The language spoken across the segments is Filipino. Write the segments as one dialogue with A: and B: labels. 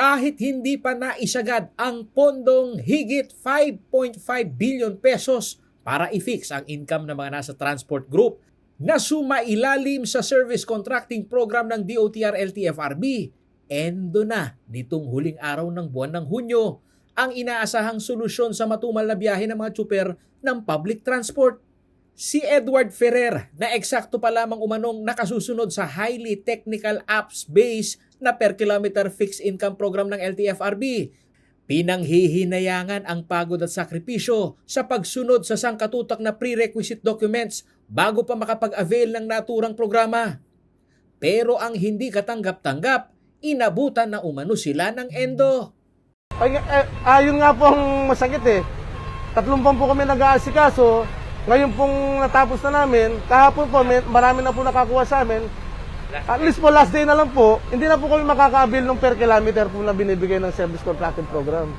A: kahit hindi pa naisagad ang pondong higit 5.5 billion pesos para i-fix ang income ng mga nasa transport group na sumailalim sa service contracting program ng DOTR-LTFRB, endo na nitong huling araw ng buwan ng Hunyo ang inaasahang solusyon sa matumal na biyahe ng mga tsuper ng public transport. Si Edward Ferrer na eksakto pa lamang umanong nakasusunod sa highly technical apps-based na per kilometer fixed income program ng LTFRB. Pinanghihinayangan ang pagod at sakripisyo sa pagsunod sa sangkatutak na prerequisite documents bago pa makapag-avail ng naturang programa. Pero ang hindi katanggap-tanggap, inabutan na umano sila ng endo.
B: Ayun nga po ang masakit eh. 3 buwan po kami nag-aasikaso. Ngayon pong natapos na namin, kahapon po marami na po nakakuha sa amin. At least po last day na lang po, hindi na po kami makaka-avail ng per kilometer po na binibigay ng service contracting program.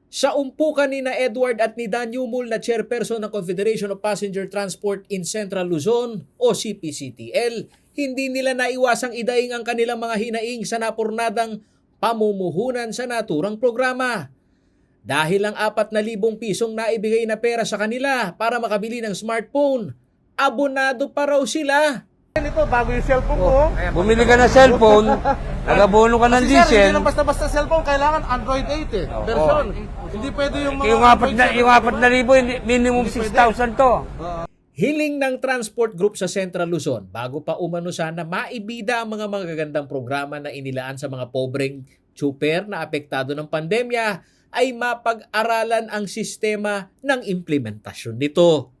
A: Sa umpukan ni na Edward at ni Dan Yumul na chairperson ng Confederation of Passenger Transport in Central Luzon o CPCTL, hindi nila naiwasang idaing ang kanilang mga hinaing sa napurnadang pamumuhunan sa naturang programa. Dahil ang 4,000 pisong naibigay na pera sa kanila para makabili ng smartphone, abonado pa raw sila.
B: Ito, bago yung cellphone ko.
C: Bumili ka ng cellphone, nagabono ka ng
B: Kasi sir,
C: diesel.
B: hindi lang basta-basta cellphone, kailangan Android 8 eh, version. Hindi pwede yung mga...
C: Yung 4,000, minimum 6,000 to.
A: Hiling ng transport group sa Central Luzon bago pa umano sana maibida ang mga magagandang programa na inilaan sa mga pobreng tsuper na apektado ng pandemya ay mapag-aralan ang sistema ng implementasyon nito.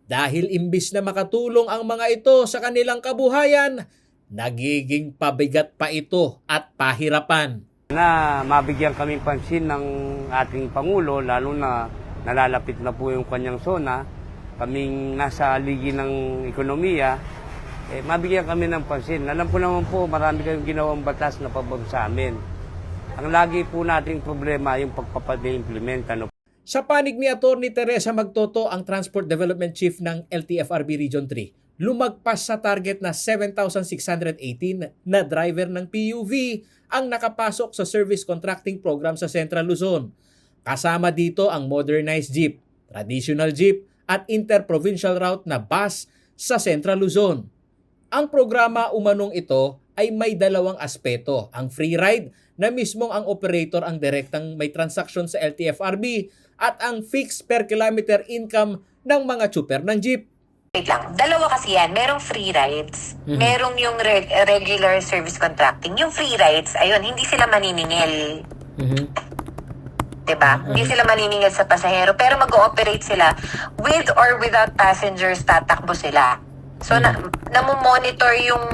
A: Dahil imbis na makatulong ang mga ito sa kanilang kabuhayan, nagiging pabigat pa ito at pahirapan.
C: Na mabigyan kaming pansin ng ating Pangulo, lalo na nalalapit na po yung kanyang sona, kaming nasa ligi ng ekonomiya, mabigyan kami ng pansin. Alam ko naman po, marami kayong ginawang batas na pabab sa amin. Ang lagi po nating problema yung pagpapade-implement.
A: Sa panig ni Atty. Teresa Magtoto, ang Transport Development Chief ng LTFRB Region 3, lumagpas sa target na 7,618 na driver ng PUV ang nakapasok sa service contracting program sa Central Luzon. Kasama dito ang modernized jeep, traditional jeep at interprovincial route na bus sa Central Luzon. Ang programa umanong ito ay may dalawang aspeto, ang free ride na mismong ang operator ang direktang may transaksyon sa LTFRB at ang fixed per kilometer income ng mga tsuper ng jeep.
D: Wait lang, dalawa kasi yan. Merong free rides, merong yung regular service contracting. Yung free rides, ayun, hindi sila maniningil. Diba? Hindi sila maniningil sa pasahero, pero mag-ooperate sila with or without passengers, tatakbo sila. So, namomonitor yung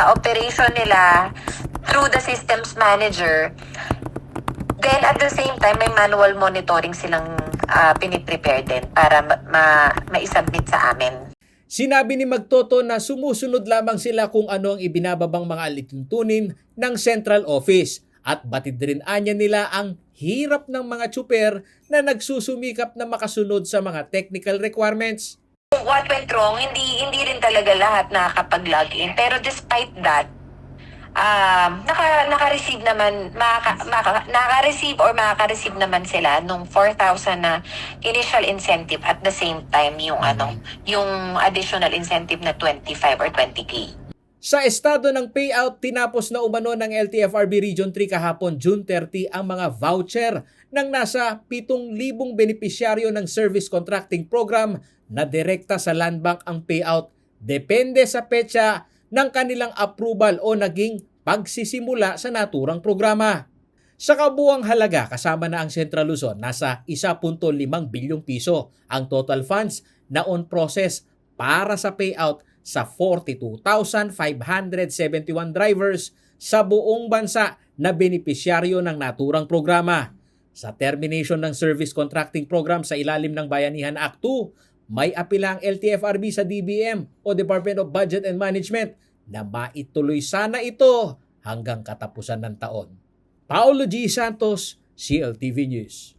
D: operation nila through the systems manager. Then, at the same time, may manual monitoring silang piniprepare din para ma-submit sa amin.
A: Sinabi ni Magtoto na sumusunod lamang sila kung ano ang ibinababang mga alituntunin ng central office at batid rin anya nila ang hirap ng mga tsuper na nagsusumikap na makasunod sa mga technical requirements.
D: What went wrong, hindi rin talaga lahat nakakapag-login. Pero despite that, naka-receive naman, makaka-receive naman sila nung 4,000 na initial incentive at the same time yung yung additional incentive na 25 or 20K.
A: Sa estado ng payout, tinapos na umano ng LTFRB Region 3 kahapon June 30 ang mga voucher ng nasa 7,000 benepisyaryo ng service contracting program na direkta sa Land Bank ang payout. Depende sa petsa ng kanilang approval o naging pagsisimula sa naturang programa. Sa kabuang halaga, kasama na ang Central Luzon, nasa 1.5 bilyong piso ang total funds na on process para sa payout sa 42,571 drivers sa buong bansa na benepisyaryo ng naturang programa. Sa termination ng service contracting program sa ilalim ng Bayanihan Act 2, may apila ang LTFRB sa DBM o Department of Budget and Management na maituloy sana ito hanggang katapusan ng taon. Paulo G. Santos, CLTV News.